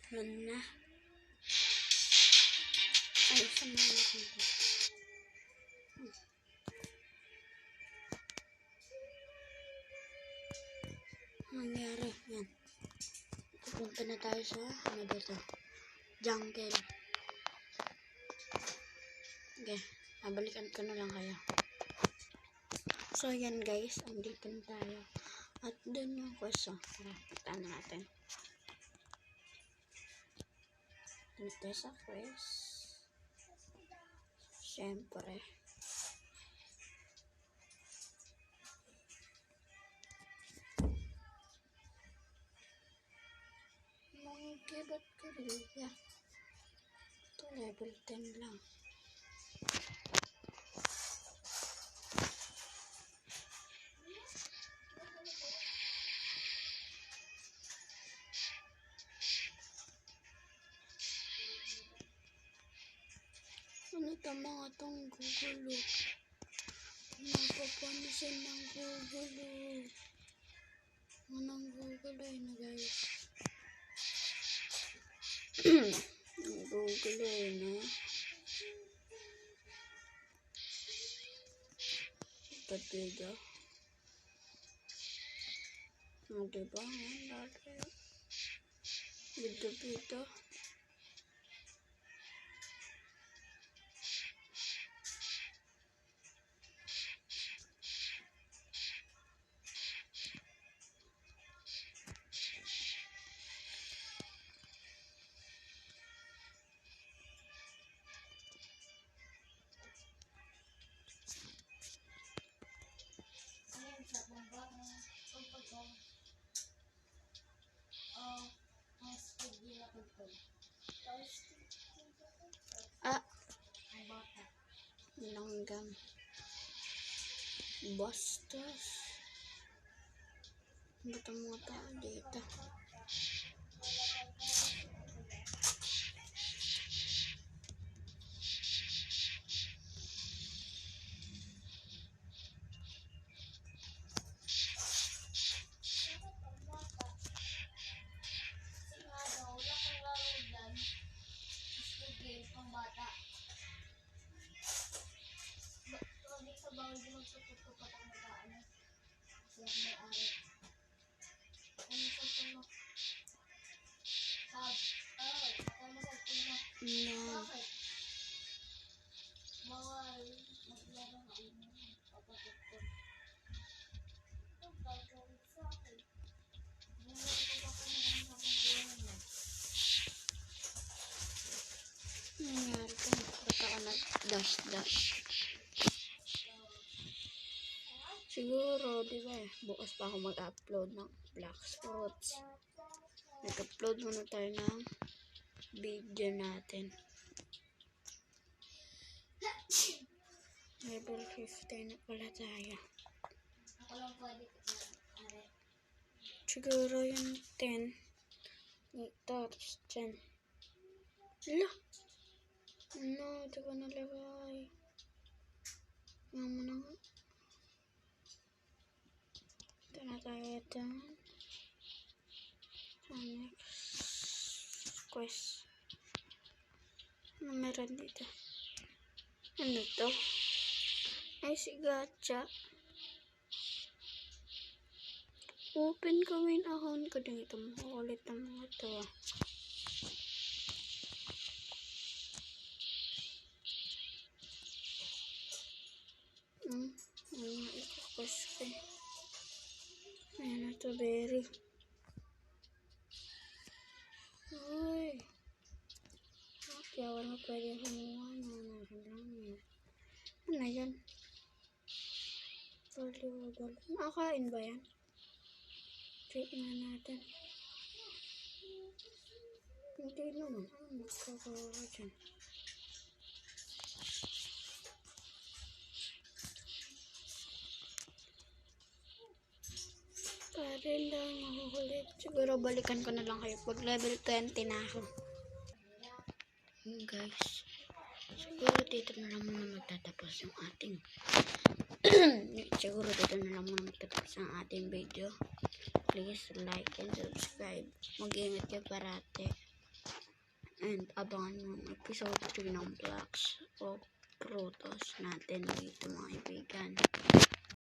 Yan na. Ay, sama natin ito. Nangyari. Yan. Pupunta na tayo sa, ano ba ito? Jungle. Okay. Nabalikan ko na lang kayo. So, yan guys. Andito na tayo. At dun yung question. Tara, puntaan natin. Dito sa quest. Siyempre. Ba't ko rin yan? Ito level 10 lang. Ano ito mga itong gugulo? Napapansin ng gugulo. Anong gugulo yun guys? Gugulo yun eh. Ito video. Diba? Video. Langgam. Bastos. Ba't ang mga tao dito? Nangyari ko. Ba't ako nag-dash. Siguro, di ba bukas pa ako mag-upload ng Black Fruits. Nag-upload muna tayo ng video natin. Level 15 na pala tayo. Siguro yung 10. Ito, tapos 10. Hala! Ano, ito ko nalagay. Ngayon mo na nga. Ito na tayo ito. Next quest. Ano meron dito? Ano to? Ay, si gacha. Open ko main account ko dito. Makulit ang mga to. Ano ito-quest ko. Ayan na to, berry. Uy. Okay, wala pwede kumuha na. Ano yan? Paliwagal. Nakakain ba yan? Check na natin. Hindi naman. Ano makakawa dyan? Parin lang mahuhulit. Siguro balikan ko na lang kayo pag level 20 na ako. Guys, siguro dito na lang muna magtatapos yung ating Siguro dito na lang muna magtatapos ang ating video. Please like and subscribe. Mag-ingat kayo parate. And abangan mo ang episode 3 ng Blocks of Protos natin dito mga kaibigan.